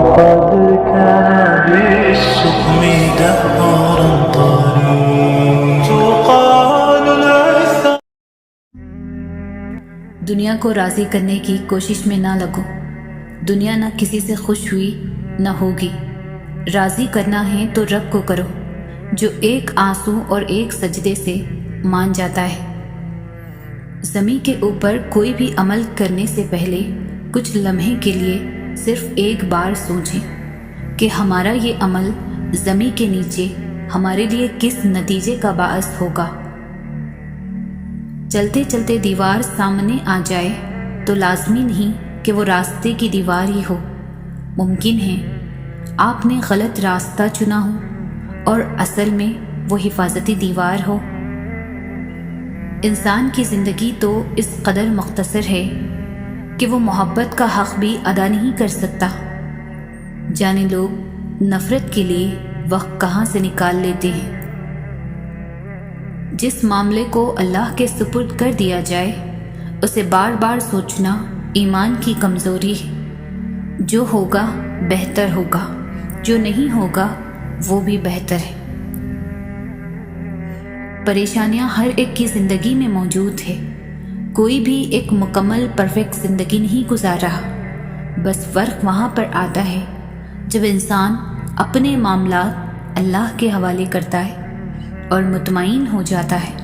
وقد كان بالسقم دهرا طريق تقال العثار. دنیا کو راضی کرنے کی کوشش میں نہ لگو. دنیا نہ کسی سے خوش ہوئی نہ ہوگی. راضی کرنا ہے تو رب کو کرو جو ایک آنسو اور ایک سجدے سے مان جاتا ہے. زمین کے اوپر کوئی بھی عمل کرنے سے پہلے کچھ لمحے کے لیے صرف ایک بار سوچیں کہ ہمارا یہ عمل زمین کے نیچے ہمارے لیے کس نتیجے کا باعث ہوگا. چلتے چلتے دیوار سامنے آ جائے تو لازمی نہیں کہ وہ راستے کی دیوار ہی ہو. ممکن ہے آپ نے غلط راستہ چنا ہو اور اصل میں وہ حفاظتی دیوار ہو. انسان کی زندگی تو اس قدر مختصر ہے کہ وہ محبت کا حق بھی ادا نہیں کر سکتا. جانے لوگ نفرت کے لیے وقت کہاں سے نکال لیتے ہیں. جس معاملے کو اللہ کے سپرد کر دیا جائے اسے بار بار سوچنا ایمان کی کمزوری ہے. جو ہوگا بہتر ہوگا، جو نہیں ہوگا وہ بھی بہتر ہے. پریشانیاں ہر ایک کی زندگی میں موجود ہے. کوئی بھی ایک مکمل پرفیکٹ زندگی نہیں گزار رہا. بس فرق وہاں پر آتا ہے جب انسان اپنے معاملات اللہ کے حوالے کرتا ہے اور مطمئن ہو جاتا ہے.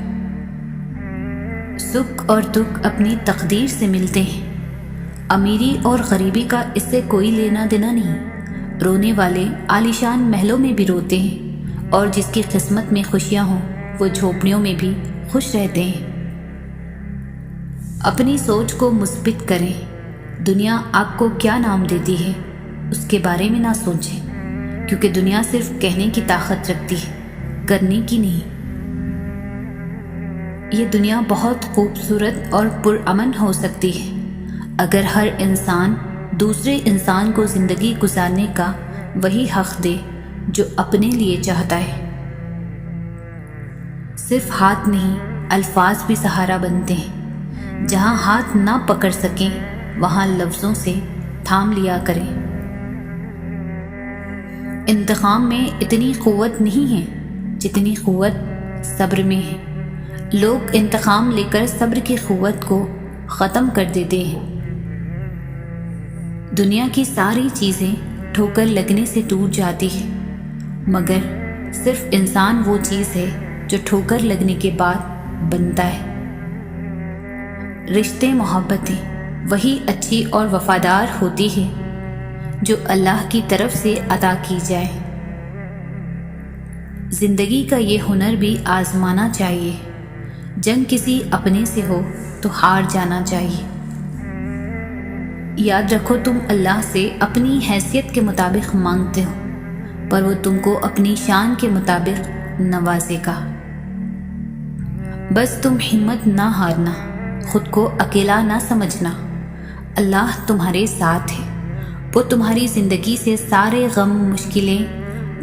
سکھ اور دکھ اپنی تقدیر سے ملتے ہیں. امیری اور غریبی کا اس سے کوئی لینا دینا نہیں. رونے والے عالیشان محلوں میں بھی روتے ہیں اور جس کی قسمت میں خوشیاں ہوں وہ جھوپڑیوں میں بھی خوش رہتے ہیں. اپنی سوچ کو مثبت کریں. دنیا آپ کو کیا نام دیتی ہے اس کے بارے میں نہ سوچیں، کیونکہ دنیا صرف کہنے کی طاقت رکھتی ہے، کرنے کی نہیں. یہ دنیا بہت خوبصورت اور پرامن ہو سکتی ہے اگر ہر انسان دوسرے انسان کو زندگی گزارنے کا وہی حق دے جو اپنے لیے چاہتا ہے. صرف ہاتھ نہیں، الفاظ بھی سہارا بنتے ہیں. جہاں ہاتھ نہ پکڑ سکیں وہاں لفظوں سے تھام لیا کریں. انتقام میں اتنی قوت نہیں ہے جتنی قوت صبر میں ہے. لوگ انتقام لے کر صبر کی قوت کو ختم کر دیتے ہیں. دنیا کی ساری چیزیں ٹھوکر لگنے سے ٹوٹ جاتی ہیں، مگر صرف انسان وہ چیز ہے جو ٹھوکر لگنے کے بعد بنتا ہے. رشتے محبتیں وہی اچھی اور وفادار ہوتی ہے جو اللہ کی طرف سے عطا کی جائے. زندگی کا یہ ہنر بھی آزمانا چاہیے. جنگ کسی اپنے سے ہو تو ہار جانا چاہیے. یاد رکھو تم اللہ سے اپنی حیثیت کے مطابق مانگتے ہو، پر وہ تم کو اپنی شان کے مطابق نوازے گا. بس تم ہمت نہ ہارنا، خود کو اکیلا نہ سمجھنا. اللہ تمہارے ساتھ ہے. وہ تمہاری زندگی سے سارے غم، مشکلیں،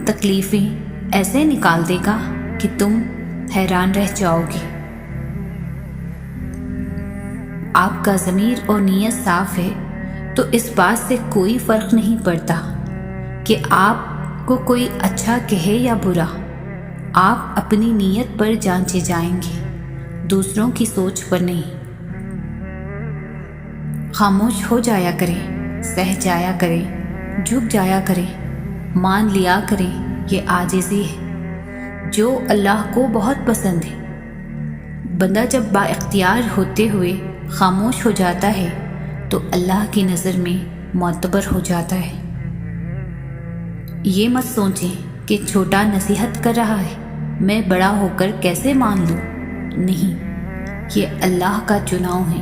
تکلیفیں ایسے نکال دے گا کہ تم حیران رہ جاؤ گے. آپ کا ضمیر اور نیت صاف ہے تو اس بات سے کوئی فرق نہیں پڑتا کہ آپ کو کوئی اچھا کہے یا برا. آپ اپنی نیت پر جانچے جائیں گے، دوسروں کی سوچ پر نہیں. خاموش ہو جایا کریں، سہ جایا کریں، جھک جایا کریں، مان لیا کریں. یہ عاجزی ہے جو اللہ کو بہت پسند ہے. بندہ جب با اختیار ہوتے ہوئے خاموش ہو جاتا ہے تو اللہ کی نظر میں معتبر ہو جاتا ہے. یہ مت سوچیں کہ چھوٹا نصیحت کر رہا ہے، میں بڑا ہو کر کیسے مان لوں. نہیں، یہ اللہ کا چناؤ ہے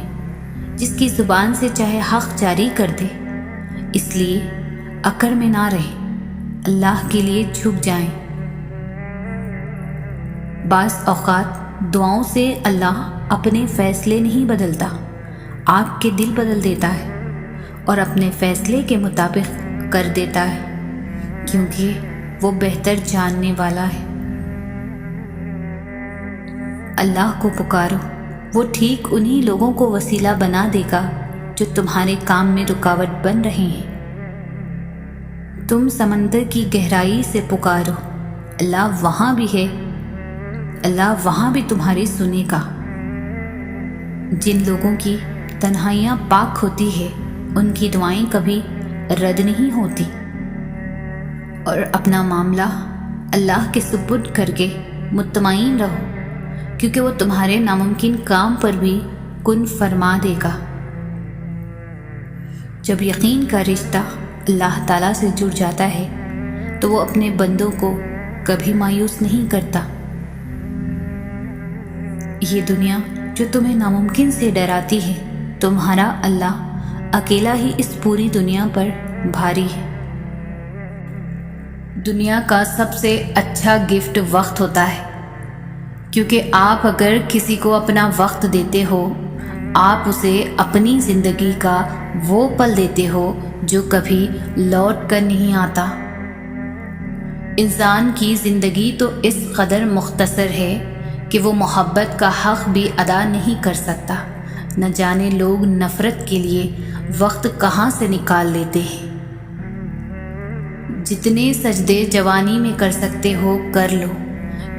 جس کی زبان سے چاہے حق جاری کر دے. اس لیے اکڑ میں نہ رہیں، اللہ کے لیے جھک جائیں. بعض اوقات دعاؤں سے اللہ اپنے فیصلے نہیں بدلتا، آپ کے دل بدل دیتا ہے اور اپنے فیصلے کے مطابق کر دیتا ہے، کیونکہ وہ بہتر جاننے والا ہے. اللہ کو پکارو، وہ ٹھیک انہی لوگوں کو وسیلہ بنا دے گا جو تمہارے کام میں رکاوٹ بن رہے ہیں. تم سمندر کی گہرائی سے پکارو، اللہ وہاں بھی ہے، اللہ وہاں بھی تمہاری سنے گا۔ جن لوگوں کی تنہائیاں پاک ہوتی ہے ان کی دعائیں کبھی رد نہیں ہوتی، اور اپنا معاملہ اللہ کے سپرد کر کے مطمئن رہو، کیونکہ وہ تمہارے ناممکن کام پر بھی کن فرما دے گا۔ جب یقین کا رشتہ اللہ تعالیٰ سے جڑ جاتا ہے تو وہ اپنے بندوں کو کبھی مایوس نہیں کرتا۔ یہ دنیا جو تمہیں ناممکن سے ڈراتی ہے، تمہارا اللہ اکیلا ہی اس پوری دنیا پر بھاری ہے۔ دنیا کا سب سے اچھا گفٹ وقت ہوتا ہے، کیونکہ آپ اگر کسی کو اپنا وقت دیتے ہو، آپ اسے اپنی زندگی کا وہ پل دیتے ہو جو کبھی لوٹ کر نہیں آتا۔ انسان کی زندگی تو اس قدر مختصر ہے کہ وہ محبت کا حق بھی ادا نہیں کر سکتا، نہ جانے لوگ نفرت کے لیے وقت کہاں سے نکال لیتے ہیں۔ جتنے سجدے جوانی میں کر سکتے ہو کر لو،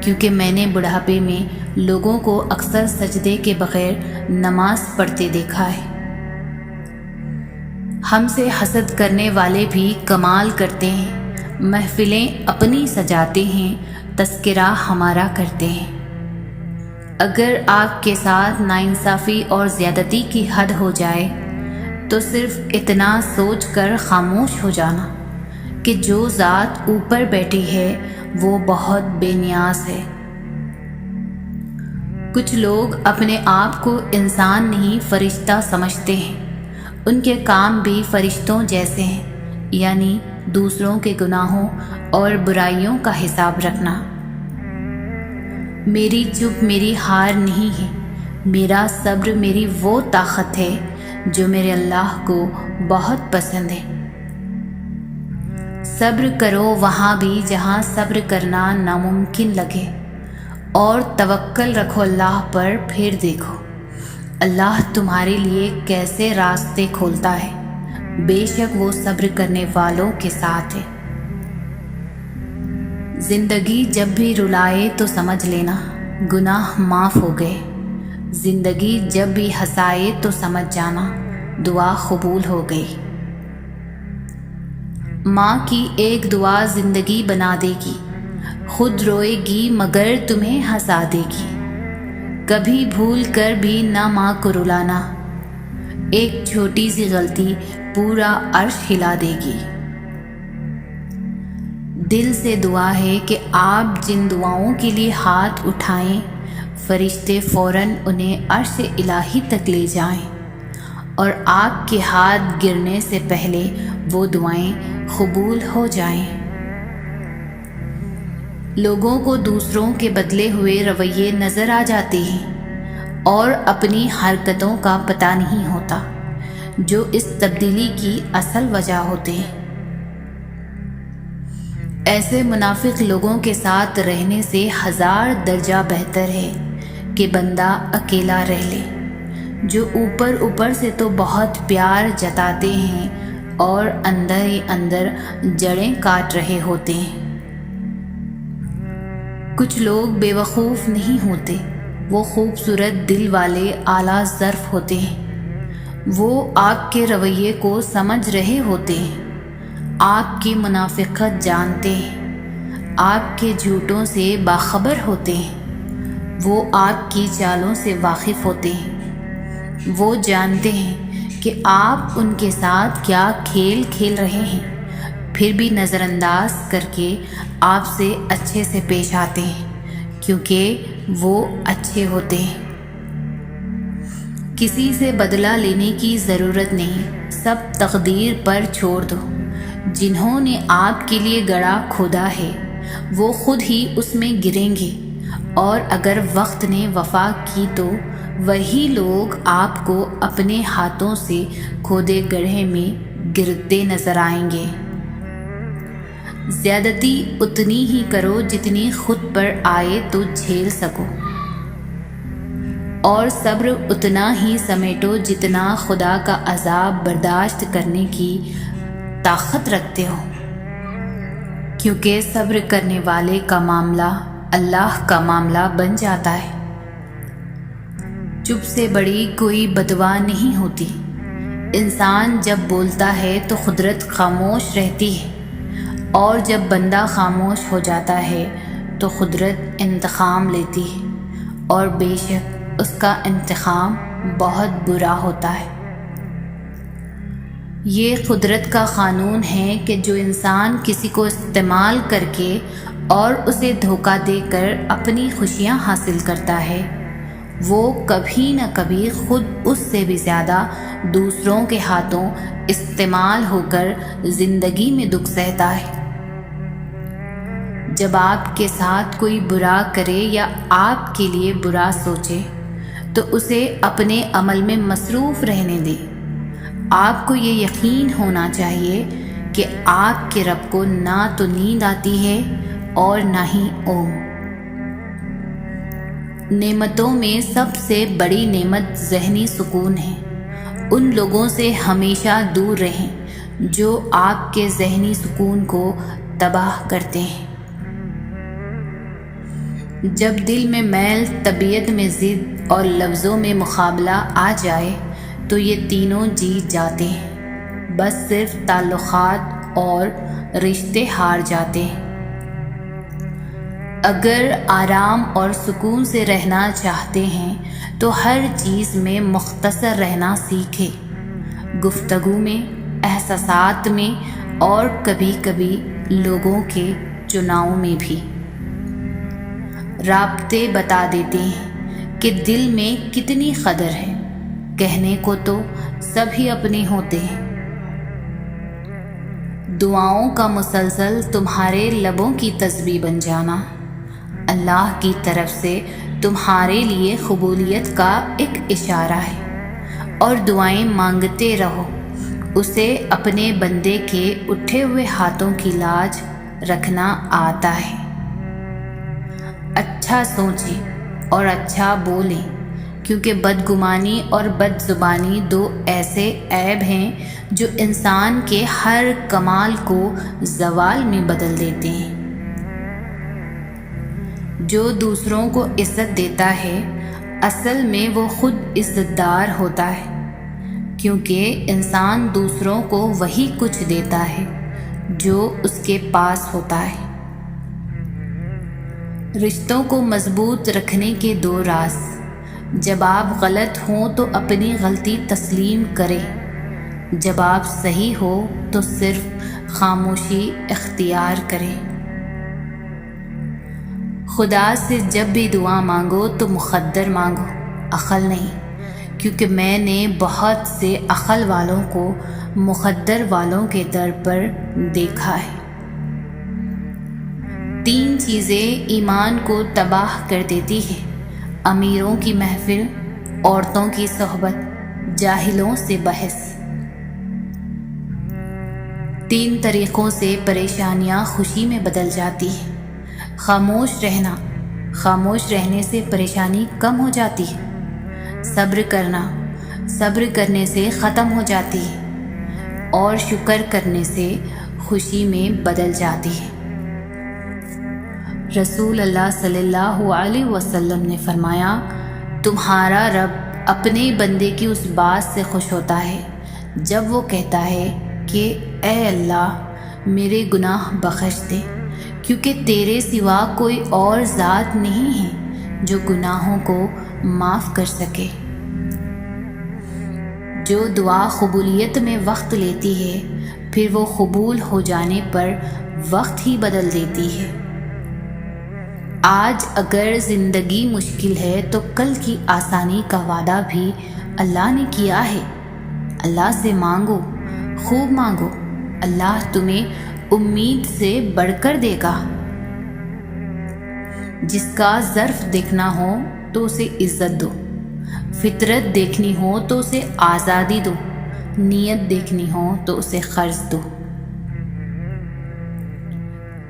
کیونکہ میں نے بڑھاپے میں لوگوں کو اکثر سجدے کے بغیر نماز پڑھتے دیکھا ہے۔ ہم سے حسد کرنے والے بھی کمال کرتے ہیں، محفلیں اپنی سجاتے ہیں، تذکرہ ہمارا کرتے ہیں۔ اگر آپ کے ساتھ ناانصافی اور زیادتی کی حد ہو جائے تو صرف اتنا سوچ کر خاموش ہو جانا کہ جو ذات اوپر بیٹھی ہے وہ بہت بے نیاز ہے۔ کچھ لوگ اپنے آپ کو انسان نہیں فرشتہ سمجھتے ہیں، ان کے کام بھی فرشتوں جیسے ہیں، یعنی دوسروں کے گناہوں اور برائیوں کا حساب رکھنا۔ میری چپ میری ہار نہیں ہے، میرا صبر میری وہ طاقت ہے جو میرے اللہ کو بہت پسند ہے۔ صبر کرو وہاں بھی جہاں صبر کرنا ناممکن لگے، اور توکل رکھو اللہ پر، پھر دیکھو اللہ تمہارے لیے کیسے راستے کھولتا ہے، بے شک وہ صبر کرنے والوں کے ساتھ ہے۔ زندگی جب بھی رلائے تو سمجھ لینا گناہ معاف ہو گئے، زندگی جب بھی ہنسائے تو سمجھ جانا دعا قبول ہو گئی۔ ماں کی ایک دعا زندگی بنا دے گی، خود روئے گی مگر تمہیں ہنسا دے گی۔ کبھی بھول کر بھی نہ ماں کو رلانا، ایک چھوٹی سی غلطی پورا عرش ہلا دے گی۔ دل سے دعا ہے کہ آپ جن دعاؤں کے لیے ہاتھ اٹھائیں، فرشتے فوراً انہیں عرش الہی تک لے جائیں، اور آپ کے ہاتھ گرنے سے پہلے وہ دعائیں قبول ہو جائیں۔ لوگوں کو دوسروں کے بدلے ہوئے رویے نظر آ جاتے ہیں اور اپنی حرکتوں کا پتہ نہیں ہوتا، جو اس تبدیلی کی اصل وجہ ہوتے ہیں۔ ایسے منافق لوگوں کے ساتھ رہنے سے 1000 درجہ بہتر ہے کہ بندہ اکیلا رہ لے، جو اوپر سے تو بہت پیار جتاتے ہیں اور اندر ہی اندر جڑیں کاٹ رہے ہوتے ہیں۔ کچھ لوگ بے وقوف نہیں ہوتے، وہ خوبصورت دل والے اعلیٰ ظرف ہوتے ہیں، وہ آپ کے رویے کو سمجھ رہے ہوتے ہیں، آپ کی منافقت جانتے ہیں، آپ کے جھوٹوں سے باخبر ہوتے ہیں، وہ آپ کی چالوں سے واقف ہوتے ہیں، وہ جانتے ہیں کہ آپ ان کے ساتھ کیا کھیل کھیل رہے ہیں، پھر بھی نظر انداز کر کے آپ سے اچھے سے پیش آتے ہیں، کیونکہ وہ اچھے ہوتے ہیں۔ کسی سے بدلہ لینے کی ضرورت نہیں، سب تقدیر پر چھوڑ دو۔ جنہوں نے آپ کے لیے گڑھا کھودا ہے وہ خود ہی اس میں گریں گے، اور اگر وقت نے وفا کی تو وہی لوگ آپ کو اپنے ہاتھوں سے کھودے گڑھے میں گرتے نظر آئیں گے۔ زیادتی اتنی ہی کرو جتنی خود پر آئے تو جھیل سکو، اور صبر اتنا ہی سمیٹو جتنا خدا کا عذاب برداشت کرنے کی طاقت رکھتے ہو۔ کیونکہ صبر کرنے والے کا معاملہ اللہ کا معاملہ بن جاتا ہے۔ چپ سے بڑی کوئی بددعا نہیں ہوتی۔ انسان جب بولتا ہے تو قدرت خاموش رہتی ہے، اور جب بندہ خاموش ہو جاتا ہے تو قدرت انتقام لیتی ہے، اور بے شک اس کا انتقام بہت برا ہوتا ہے۔ یہ قدرت کا قانون ہے کہ جو انسان کسی کو استعمال کر کے اور اسے دھوکہ دے کر اپنی خوشیاں حاصل کرتا ہے، وہ کبھی نہ کبھی خود اس سے بھی زیادہ دوسروں کے ہاتھوں استعمال ہو کر زندگی میں دکھ سہتا ہے۔ جب آپ کے ساتھ کوئی برا کرے یا آپ کے لیے برا سوچے تو اسے اپنے عمل میں مصروف رہنے دیں۔ آپ کو یہ یقین ہونا چاہیے کہ آپ کے رب کو نہ تو نیند آتی ہے اور نہ ہی اونگ۔ نعمتوں میں سب سے بڑی نعمت ذہنی سکون ہے۔ ان لوگوں سے ہمیشہ دور رہیں جو آپ کے ذہنی سکون کو تباہ کرتے ہیں۔ جب دل میں میل، طبیعت میں ضد اور لفظوں میں مقابلہ آ جائے تو یہ تینوں جیت جاتے ہیں، بس صرف تعلقات اور رشتے ہار جاتے ہیں۔ اگر آرام اور سکون سے رہنا چاہتے ہیں تو ہر چیز میں مختصر رہنا سیکھیں، گفتگو میں، احساسات میں اور کبھی کبھی لوگوں کے چناؤ میں بھی۔ رابطے بتا دیتے ہیں کہ دل میں کتنی قدر ہے، کہنے کو تو سبھی اپنے ہوتے ہیں۔ دعاؤں کا مسلسل تمہارے لبوں کی تسبیح بن جانا اللہ کی طرف سے تمہارے لیے قبولیت کا ایک اشارہ ہے، اور دعائیں مانگتے رہو، اسے اپنے بندے کے اٹھے ہوئے ہاتھوں کی لاج رکھنا آتا ہے۔ اچھا سوچیں اور اچھا بولیں، کیونکہ بدگمانی اور بد زبانی دو ایسے عیب ہیں جو انسان کے ہر کمال کو زوال میں بدل دیتے ہیں۔ جو دوسروں کو عزت دیتا ہے اصل میں وہ خود عزت دار ہوتا ہے، کیونکہ انسان دوسروں کو وہی کچھ دیتا ہے جو اس کے پاس ہوتا ہے۔ رشتوں کو مضبوط رکھنے کے دو راز: جب آپ غلط ہوں تو اپنی غلطی تسلیم کریں، جب آپ صحیح ہو تو صرف خاموشی اختیار کریں۔ خدا سے جب بھی دعا مانگو تو مقدر مانگو، عقل نہیں، کیونکہ میں نے بہت سے عقل والوں کو مقدر والوں کے در پر دیکھا ہے۔ 3 چیزیں ایمان کو تباہ کر دیتی ہیں: امیروں کی محفل، عورتوں کی صحبت، جاہلوں سے بحث۔ 3 طریقوں سے پریشانیاں خوشی میں بدل جاتی ہیں: خاموش رہنا، خاموش رہنے سے پریشانی کم ہو جاتی ہے، صبر کرنا، صبر کرنے سے ختم ہو جاتی ہے، اور شکر کرنے سے خوشی میں بدل جاتی ہے۔ رسول اللہ صلی اللہ علیہ وسلم نے فرمایا، تمہارا رب اپنے بندے کی اس بات سے خوش ہوتا ہے جب وہ کہتا ہے کہ اے اللہ میرے گناہ بخش دے، کیونکہ تیرے سوا کوئی اور ذات نہیں ہے جو گناہوں کو معاف کر سکے۔ جو دعا قبولیت میں وقت لیتی ہے پھر وہ قبول ہو جانے پر وقت ہی بدل دیتی ہے۔ آج اگر زندگی مشکل ہے تو کل کی آسانی کا وعدہ بھی اللہ نے کیا ہے۔ اللہ سے مانگو، خوب مانگو، اللہ تمہیں امید سے بڑھ کر دے گا۔ جس کا ظرف دیکھنا ہو تو اسے عزت دو، فطرت دیکھنی ہو تو اسے آزادی دو، نیت دیکھنی ہو تو اسے قرض دو۔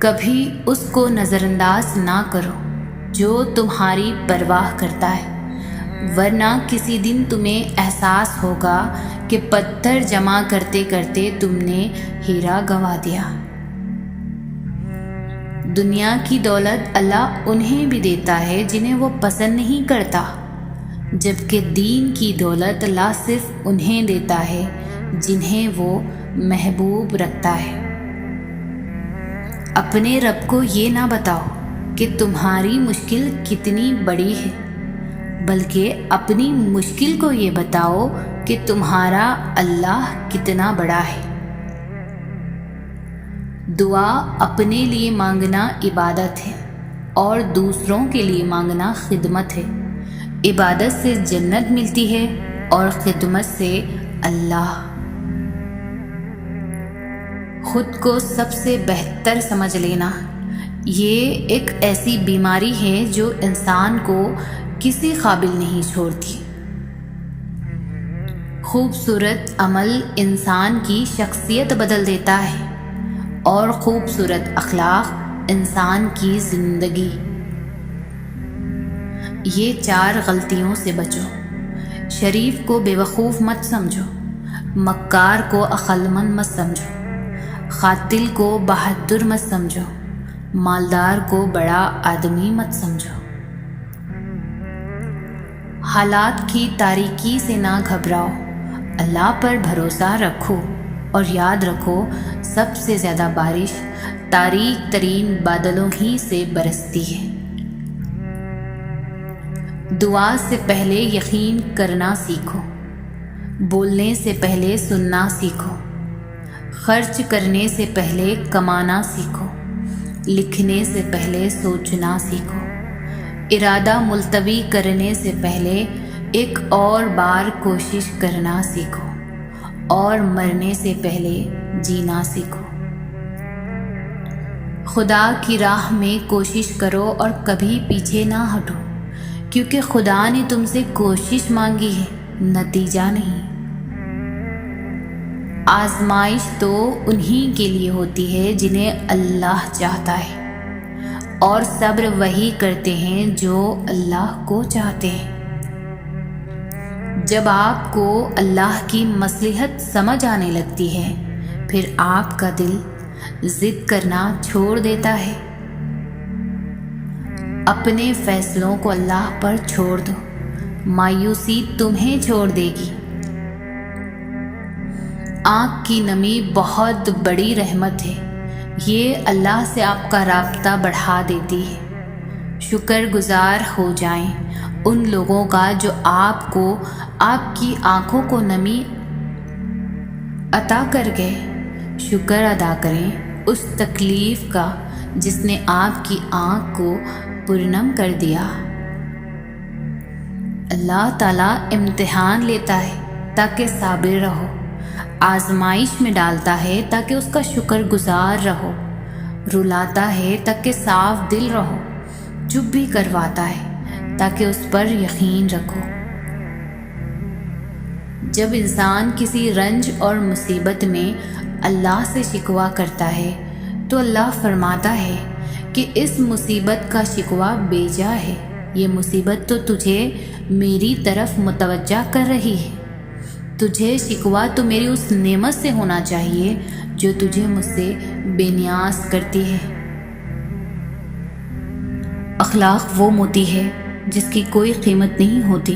کبھی اس کو نظر انداز نہ کرو جو تمہاری پرواہ کرتا ہے، ورنہ کسی دن تمہیں احساس ہوگا کہ پتھر جمع کرتے کرتے تم نے ہیرا گنوا دیا۔ دنیا کی دولت اللہ انہیں بھی دیتا ہے جنہیں وہ پسند نہیں کرتا، جبکہ دین کی دولت اللہ صرف انہیں دیتا ہے جنہیں وہ محبوب رکھتا ہے۔ اپنے رب کو یہ نہ بتاؤ کہ تمہاری مشکل کتنی بڑی ہے، بلکہ اپنی مشکل کو یہ بتاؤ کہ تمہارا اللہ کتنا بڑا ہے۔ دعا اپنے لیے مانگنا عبادت ہے اور دوسروں کے لیے مانگنا خدمت ہے۔ عبادت سے جنت ملتی ہے اور خدمت سے اللہ۔ خود کو سب سے بہتر سمجھ لینا یہ ایک ایسی بیماری ہے جو انسان کو کسی قابل نہیں چھوڑتی۔ خوبصورت عمل انسان کی شخصیت بدل دیتا ہے اور خوبصورت اخلاق انسان کی زندگی۔ یہ 4 غلطیوں سے بچو۔ شریف کو بے وقوف مت سمجھو، مکار کو عقل مند مت سمجھو، قاتل کو بہادر مت سمجھو، مالدار کو بڑا آدمی مت سمجھو۔ حالات کی تاریکی سے نہ گھبراؤ، اللہ پر بھروسہ رکھو اور یاد رکھو سب سے زیادہ بارش تاریک ترین بادلوں ہی سے برستی ہے۔ دعا سے پہلے یقین کرنا سیکھو، بولنے سے پہلے سننا سیکھو، خرچ کرنے سے پہلے کمانا سیکھو، لکھنے سے پہلے سوچنا سیکھو، ارادہ ملتوی کرنے سے پہلے ایک اور بار کوشش کرنا سیکھو، اور مرنے سے پہلے جینا سیکھو۔ خدا کی راہ میں کوشش کرو اور کبھی پیچھے نہ ہٹو، کیونکہ خدا نے تم سے کوشش مانگی ہے، نتیجہ نہیں۔ آزمائش تو انہی کے لیے ہوتی ہے جنہیں اللہ چاہتا ہے، اور صبر وہی کرتے ہیں جو اللہ کو چاہتے ہیں۔ جب آپ کو اللہ کی مصلحت سمجھ آنے لگتی ہے، پھر آپ کا دل ضد کرنا چھوڑ دیتا ہے۔ اپنے فیصلوں کو اللہ پر چھوڑ دو، مایوسی تمہیں چھوڑ دے گی۔ آنکھ کی نمی بہت بڑی رحمت ہے، یہ اللہ سے آپ کا رابطہ بڑھا دیتی ہے۔ شکر گزار ہو جائیں ان لوگوں کا جو آپ کو آپ کی آنکھوں کو نمی عطا کر گئے۔ شکر ادا کریں اس تکلیف کا جس نے آپ کی آنکھ کو پرنم کر دیا۔ اللہ تعالیٰ امتحان لیتا ہے تاکہ صابر رہو، آزمائش میں ڈالتا ہے تاکہ اس کا شکر گزار رہو، رلاتا ہے تاکہ صاف دل رہو، چپ بھی کرواتا ہے تاکہ اس پر یقین رکھو۔ جب انسان کسی رنج اور مصیبت میں اللہ سے شکوہ کرتا ہے تو اللہ فرماتا ہے کہ اس مصیبت کا شکوہ بے جا ہے، یہ مصیبت تو تجھے میری طرف متوجہ کر رہی ہے۔ تجھے شکوہ تو میری اس نعمت سے ہونا چاہیے جو تجھے مجھ سے بے نیاز کرتی ہے۔ اخلاق وہ موتی ہے جس کی کوئی قیمت نہیں ہوتی،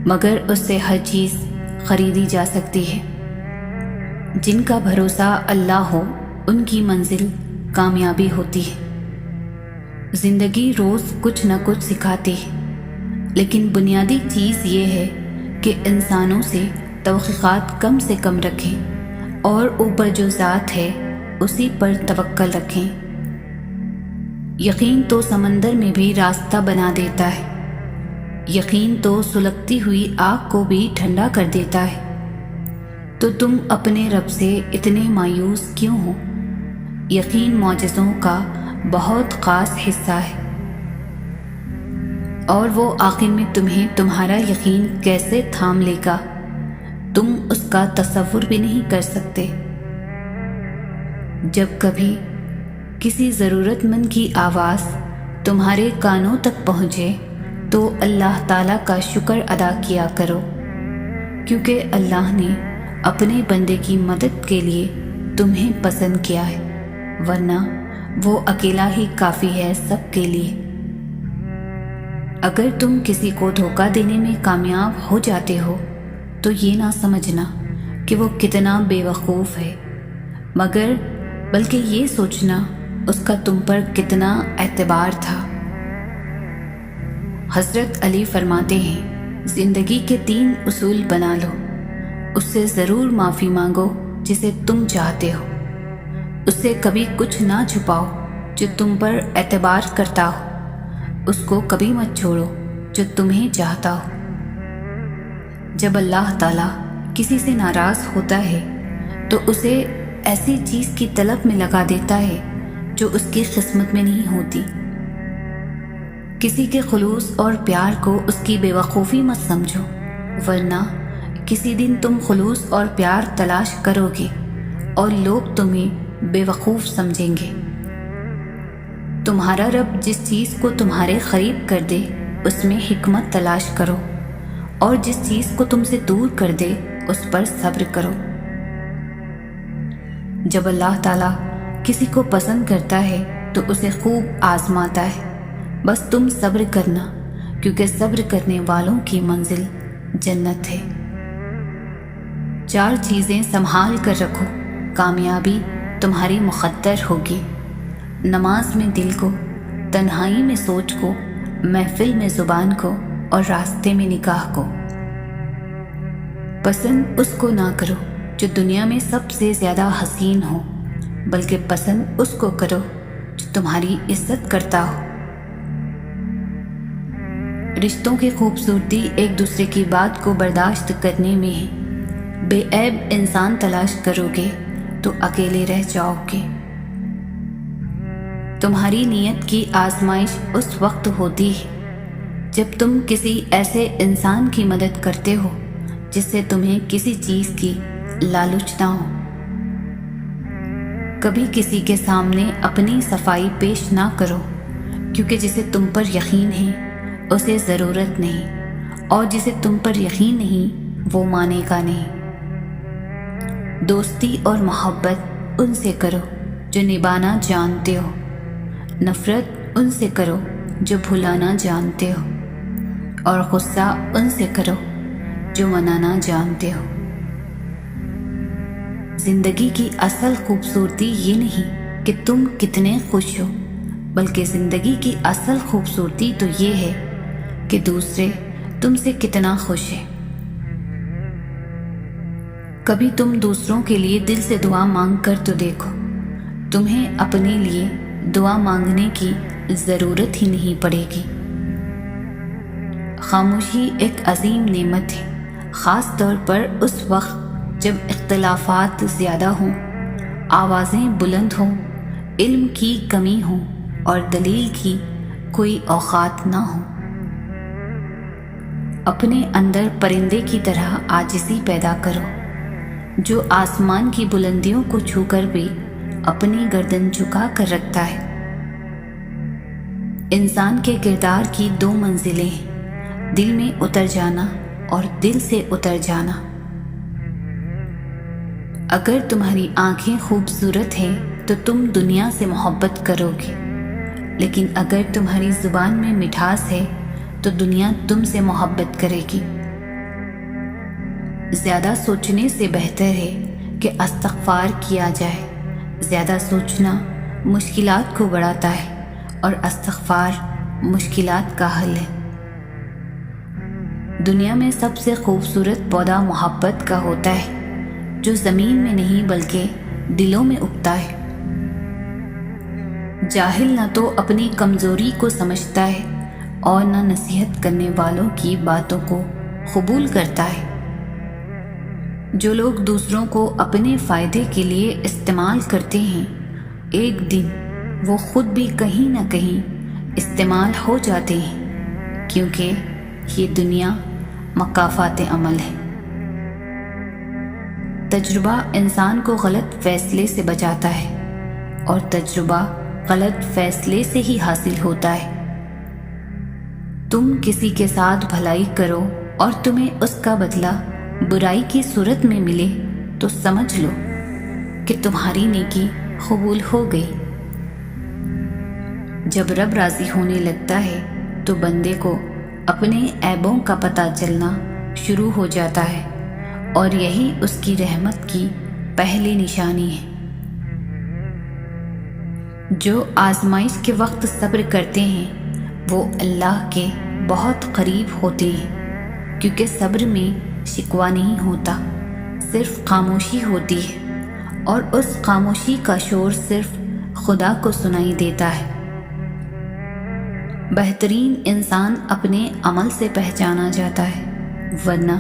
مگر اس سے ہر چیز خریدی جا سکتی ہے۔ جن کا بھروسہ اللہ ہو ان کی منزل کامیابی ہوتی ہے۔ زندگی روز کچھ نہ کچھ سکھاتی ہے، لیکن بنیادی چیز یہ ہے کہ انسانوں سے توقعات کم سے کم رکھیں اور اوپر جو ذات ہے اسی پر توکل رکھیں۔ یقین تو سمندر میں بھی راستہ بنا دیتا ہے، یقین تو سلگتی ہوئی آگ کو بھی ٹھنڈا کر دیتا ہے۔ تو تم اپنے رب سے اتنے مایوس کیوں ہو؟ یقین معجزوں کا بہت خاص حصہ ہے، اور وہ آخر میں تمہیں تمہارا یقین کیسے تھام لے گا تم اس کا تصور بھی نہیں کر سکتے۔ جب کبھی کسی ضرورت مند کی آواز تمہارے کانوں تک پہنچے تو اللہ تعالیٰ کا شکر ادا کیا کرو، کیونکہ اللہ نے اپنے بندے کی مدد کے لیے تمہیں پسند کیا ہے، ورنہ وہ اکیلا ہی کافی ہے سب کے لیے۔ اگر تم کسی کو دھوکہ دینے میں کامیاب ہو جاتے ہو تو یہ نہ سمجھنا کہ وہ کتنا بے وقوف ہے، مگر بلکہ یہ سوچنا اس کا تم پر کتنا اعتبار تھا۔ حضرت علی فرماتے ہیں، زندگی کے 3 اصول بنا لو، اس سے ضرور معافی مانگو جسے تم چاہتے ہو، اس سے کبھی کچھ نہ چھپاؤ جو تم پر اعتبار کرتا ہو، اس کو کبھی مت چھوڑو جو تمہیں چاہتا ہو۔ جب اللہ تعالیٰ کسی سے ناراض ہوتا ہے تو اسے ایسی چیز کی طلب میں لگا دیتا ہے جو اس کی قسمت میں نہیں ہوتی۔ کسی کے خلوص اور پیار کو اس کی بے وقوفی مت سمجھو، ورنہ کسی دن تم خلوص اور پیار تلاش کرو گے اور لوگ تمہیں بے وقوف سمجھیں گے۔ تمہارا رب جس چیز کو تمہارے قریب کر دے اس میں حکمت تلاش کرو، اور جس چیز کو تم سے دور کر دے اس پر صبر کرو۔ جب اللہ تعالیٰ کسی کو پسند کرتا ہے تو اسے خوب آزماتا ہے، بس تم صبر کرنا، کیونکہ صبر کرنے والوں کی منزل جنت ہے۔ 4 چیزیں سنبھال کر رکھو، کامیابی تمہاری مقدر ہوگی۔ نماز میں دل کو، تنہائی میں سوچ کو، محفل میں زبان کو، اور راستے میں نگاہ کو۔ پسند اس کو نہ کرو جو دنیا میں سب سے زیادہ حسین ہو، بلکہ پسند اس کو کرو جو تمہاری عزت کرتا ہو۔ رشتوں کی خوبصورتی ایک دوسرے کی بات کو برداشت کرنے میں ہے۔ بے عیب انسان تلاش کرو گے تو اکیلے رہ جاؤ گے۔ تمہاری نیت کی آزمائش اس وقت ہوتی ہے جب تم کسی ایسے انسان کی مدد کرتے ہو جس سے تمہیں کسی چیز کی لالچ نہ ہو۔ کبھی کسی کے سامنے اپنی صفائی پیش نہ کرو، کیونکہ جسے تم پر یقین ہے اسے ضرورت نہیں، اور جسے تم پر یقین نہیں وہ مانے گا نہیں۔ دوستی اور محبت ان سے کرو جو نبھانا جانتے ہو، نفرت ان سے کرو جو بھلانا جانتے ہو، اور غصہ ان سے کرو جو منانا جانتے ہو۔ زندگی کی اصل خوبصورتی یہ نہیں کہ تم کتنے خوش ہو، بلکہ زندگی کی اصل خوبصورتی تو یہ ہے کہ دوسرے تم سے کتنا خوش ہیں۔ کبھی تم دوسروں کے لیے دل سے دعا مانگ کر تو دیکھو، تمہیں اپنے لیے دعا مانگنے کی ضرورت ہی نہیں پڑے گی۔ خاموشی ایک عظیم نعمت ہے، خاص طور پر اس وقت جب اختلافات زیادہ ہوں، آوازیں بلند ہوں، علم کی کمی ہو اور دلیل کی کوئی اوقات نہ ہو۔ اپنے اندر پرندے کی طرح عاجزی پیدا کرو، جو آسمان کی بلندیوں کو چھو کر بھی اپنی گردن جھکا کر رکھتا ہے۔ انسان کے کردار کی 2 منزلیں ہیں، دل میں اتر جانا اور دل سے اتر جانا۔ اگر تمہاری آنکھیں خوبصورت ہیں تو تم دنیا سے محبت کرو گے، لیکن اگر تمہاری زبان میں مٹھاس ہے تو دنیا تم سے محبت کرے گی۔ زیادہ سوچنے سے بہتر ہے کہ استغفار کیا جائے۔ زیادہ سوچنا مشکلات کو بڑھاتا ہے اور استغفار مشکلات کا حل ہے۔ دنیا میں سب سے خوبصورت پودا محبت کا ہوتا ہے، جو زمین میں نہیں بلکہ دلوں میں اگتا ہے۔ جاہل نہ تو اپنی کمزوری کو سمجھتا ہے اور نہ نصیحت کرنے والوں کی باتوں کو قبول کرتا ہے۔ جو لوگ دوسروں کو اپنے فائدے کے لیے استعمال کرتے ہیں، ایک دن وہ خود بھی کہیں نہ کہیں استعمال ہو جاتے ہیں، کیونکہ یہ دنیا مکافات عمل ہے۔ تجربہ انسان کو غلط فیصلے سے بچاتا ہے، اور تجربہ غلط فیصلے سے ہی حاصل ہوتا ہے۔ تم کسی کے ساتھ بھلائی کرو اور تمہیں اس کا بدلہ برائی کی صورت میں ملے تو سمجھ لو کہ تمہاری نیکی قبول ہو گئی۔ جب رب راضی ہونے لگتا ہے تو بندے کو اپنے عیبوں کا پتہ چلنا شروع ہو جاتا ہے، اور یہی اس کی رحمت کی پہلی نشانی ہے۔ جو آزمائش کے وقت صبر کرتے ہیں وہ اللہ کے بہت قریب ہوتے ہیں، کیونکہ صبر میں شکوہ نہیں ہوتا، صرف خاموشی ہوتی ہے، اور اس خاموشی کا شور صرف خدا کو سنائی دیتا ہے۔ بہترین انسان اپنے عمل سے پہچانا جاتا ہے، ورنہ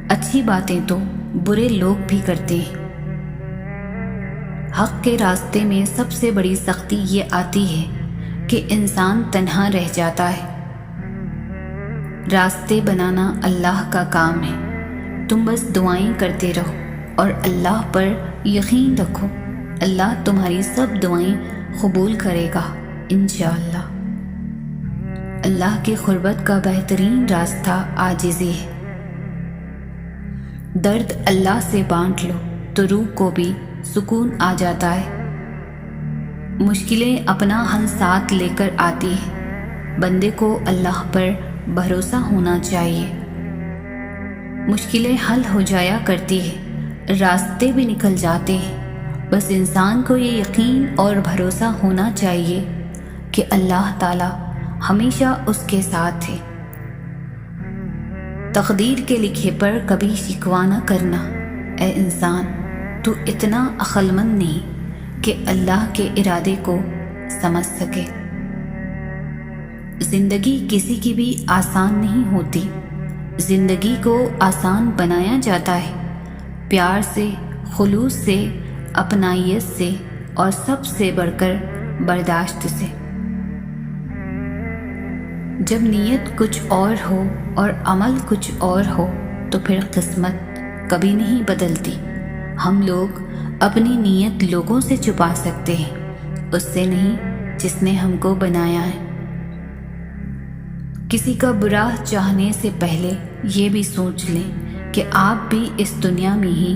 اچھی باتیں تو برے لوگ بھی کرتے ہیں۔ حق کے راستے میں سب سے بڑی سختی یہ آتی ہے کہ انسان تنہا رہ جاتا ہے۔ راستے بنانا اللہ کا کام ہے، تم بس دعائیں کرتے رہو اور اللہ پر یقین رکھو، اللہ تمہاری سب دعائیں قبول کرے گا انشاءاللہ۔ اللہ کی قربت کا بہترین راستہ عاجزی ہے۔ درد اللہ سے بانٹ لو تو روح کو بھی سکون آ جاتا ہے۔ مشکلیں اپنا حل ساتھ لے کر آتی ہیں، بندے کو اللہ پر بھروسہ ہونا چاہیے۔ مشکلیں حل ہو جایا کرتی ہیں، راستے بھی نکل جاتے ہیں، بس انسان کو یہ یقین اور بھروسہ ہونا چاہیے کہ اللہ تعالی ہمیشہ اس کے ساتھ ہے۔ تقدیر کے لکھے پر کبھی شکوہ نہ کرنا۔ اے انسان، تو اتنا عقل مند نہیں کہ اللہ کے ارادے کو سمجھ سکے۔ زندگی کسی کی بھی آسان نہیں ہوتی، زندگی کو آسان بنایا جاتا ہے پیار سے، خلوص سے، اپنائیت سے، اور سب سے بڑھ کر برداشت سے۔ جب نیت کچھ اور ہو اور عمل کچھ اور ہو تو پھر قسمت کبھی نہیں بدلتی۔ ہم لوگ اپنی نیت لوگوں سے چھپا سکتے ہیں، اس سے نہیں جس نے ہم کو بنایا ہے۔ کسی کا برا چاہنے سے پہلے یہ بھی سوچ لیں کہ آپ بھی اس دنیا میں ہی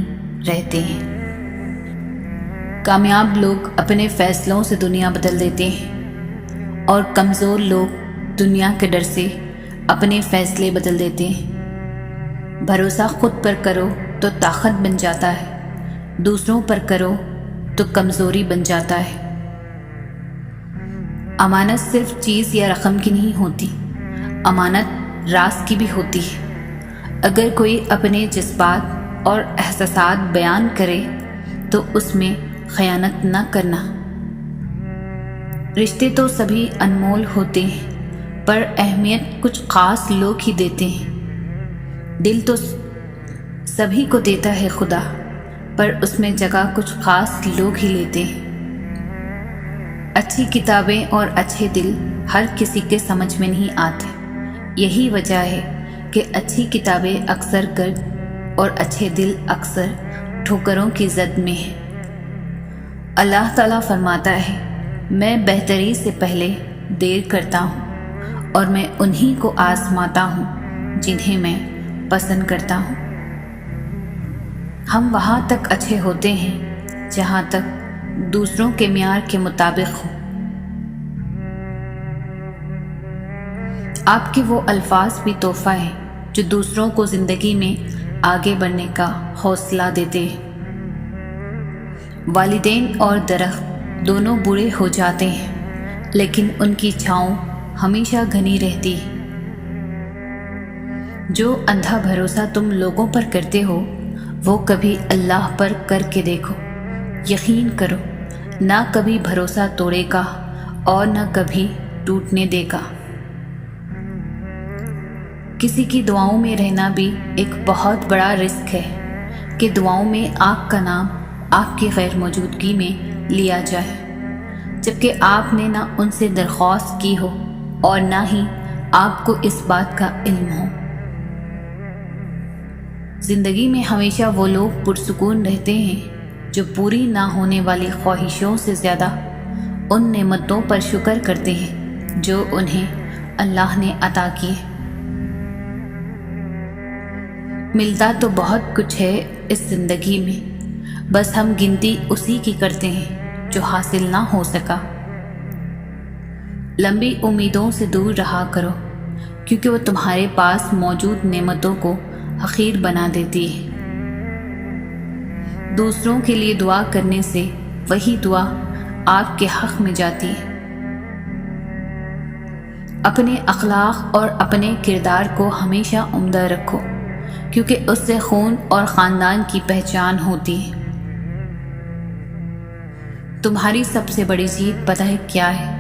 رہتے ہیں۔ کامیاب لوگ اپنے فیصلوں سے دنیا بدل دیتے ہیں، اور کمزور لوگ دنیا کے ڈر سے اپنے فیصلے بدل دیتے ہیں۔ بھروسہ خود پر کرو تو طاقت بن جاتا ہے، دوسروں پر کرو تو کمزوری بن جاتا ہے۔ امانت صرف چیز یا رقم کی نہیں ہوتی، امانت راز کی بھی ہوتی ہے۔ اگر کوئی اپنے جذبات اور احساسات بیان کرے تو اس میں خیانت نہ کرنا۔ رشتے تو سبھی انمول ہوتے ہیں، پر اہمیت کچھ خاص لوگ ہی دیتے ہیں۔ دل تو سبھی کو دیتا ہے خدا، پر اس میں جگہ کچھ خاص لوگ ہی لیتے ہیں۔ اچھی کتابیں اور اچھے دل ہر کسی کے سمجھ میں نہیں آتے، یہی وجہ ہے کہ اچھی کتابیں اکثر گرد اور اچھے دل اکثر ٹھوکروں کی زد میں ہیں۔ اللہ تعالیٰ فرماتا ہے، میں بہتری سے پہلے دیر کرتا ہوں، اور میں انہی کو آزماتا ہوں جنہیں میں پسند کرتا ہوں۔ ہم وہاں تک اچھے ہوتے ہیں جہاں تک دوسروں کے معیار کے مطابق ہو۔ آپ کے وہ الفاظ بھی تحفہ ہیں جو دوسروں کو زندگی میں آگے بڑھنے کا حوصلہ دیتے ہیں۔ والدین اور درخت دونوں بوڑھے ہو جاتے ہیں، لیکن ان کی چھاؤں ہمیشہ گھنی رہتی ہے۔ جو اندھا بھروسہ تم لوگوں پر کرتے ہو وہ کبھی اللہ پر کر کے دیکھو، یقین کرو نہ کبھی بھروسہ توڑے گا اور نہ کبھی ٹوٹنے دے گا۔ کسی کی دعاؤں میں رہنا بھی ایک بہت بڑا رزق ہے کہ دعاؤں میں آپ کا نام آپ کی غیر موجودگی میں لیا جائے، جبکہ آپ نے نہ ان سے درخواست کی ہو اور نہ ہی آپ کو اس بات کا علم ہو۔ زندگی میں ہمیشہ وہ لوگ پرسکون رہتے ہیں جو پوری نہ ہونے والی خواہشوں سے زیادہ ان نعمتوں پر شکر کرتے ہیں جو انہیں اللہ نے عطا کی۔ ملتا تو بہت کچھ ہے اس زندگی میں، بس ہم گنتی اسی کی کرتے ہیں جو حاصل نہ ہو سکا۔ لمبی امیدوں سے دور رہا کرو، کیونکہ وہ تمہارے پاس موجود نعمتوں کو حقیر بنا دیتی ہے۔ دوسروں کے لیے دعا کرنے سے وہی دعا آپ کے حق میں جاتی ہے۔ اپنے اخلاق اور اپنے کردار کو ہمیشہ عمدہ رکھو، کیونکہ اس سے خون اور خاندان کی پہچان ہوتی ہے۔ تمہاری سب سے بڑی جیت پتہ ہے کیا ہے؟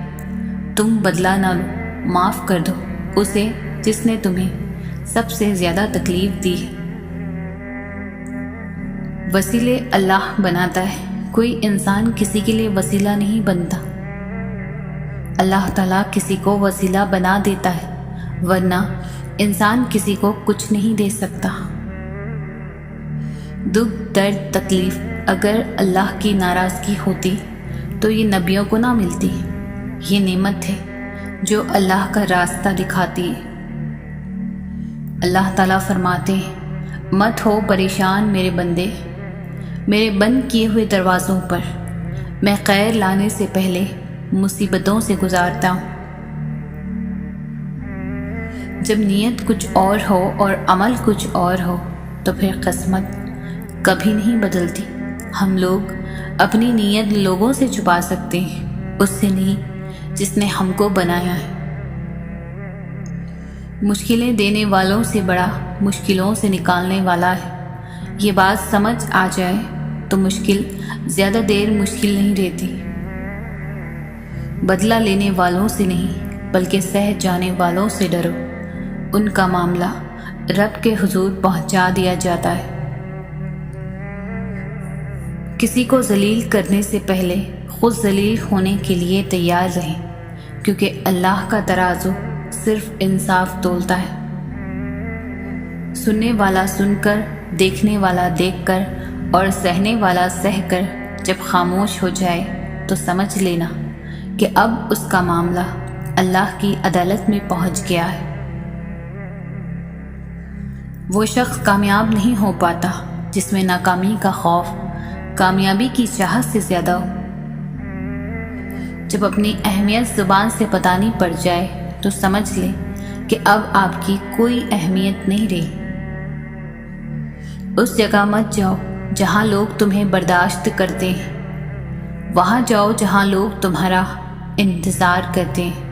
تم بدلہ نہ لو، معاف کر دو اسے جس نے تمہیں سب سے زیادہ تکلیف دی ہے۔ وسیلے اللہ بناتا ہے، کوئی انسان کسی کے لیے وسیلہ نہیں بنتا۔ اللہ تعالیٰ کسی کو وسیلہ بنا دیتا ہے، ورنہ انسان کسی کو کچھ نہیں دے سکتا۔ دکھ، درد، تکلیف اگر اللہ کی ناراضگی ہوتی تو یہ نبیوں کو نہ ملتی۔ یہ نعمت ہے جو اللہ کا راستہ دکھاتی ہے۔ اللہ تعالیٰ فرماتے ہیں، مت ہو پریشان میرے بندے، میرے بند کیے ہوئے دروازوں پر میں خیر لانے سے پہلے مصیبتوں سے گزارتا ہوں۔ جب نیت کچھ اور ہو اور عمل کچھ اور ہو تو پھر قسمت کبھی نہیں بدلتی۔ ہم لوگ اپنی نیت لوگوں سے چھپا سکتے ہیں، اس سے نہیں جس نے ہم کو بنایا ہے۔ مشکلیں دینے والوں سے بڑا مشکلوں سے نکالنے والا ہے۔ یہ بات سمجھ آ جائے تو مشکل زیادہ دیر مشکل نہیں رہتی۔ بدلہ لینے والوں سے نہیں بلکہ سہ جانے والوں سے ڈرو، ان کا معاملہ رب کے حضور پہنچا دیا جاتا ہے۔ کسی کو ذلیل کرنے سے پہلے خود ذلیل ہونے کے لیے تیار رہیں، کیونکہ اللہ کا ترازو صرف انصاف تولتا ہے۔ سننے والا سن کر، دیکھنے والا دیکھ کر اور سہنے والا سہ کر جب خاموش ہو جائے تو سمجھ لینا کہ اب اس کا معاملہ اللہ کی عدالت میں پہنچ گیا ہے۔ وہ شخص کامیاب نہیں ہو پاتا جس میں ناکامی کا خوف کامیابی کی چاہت سے زیادہ ہو۔ جب اپنی اہمیت زبان سے بتانی پڑ جائے تو سمجھ لیں کہ اب آپ کی کوئی اہمیت نہیں رہی۔ اس جگہ مت جاؤ جہاں لوگ تمہیں برداشت کرتے ہیں، وہاں جاؤ جہاں لوگ تمہارا انتظار کرتے ہیں۔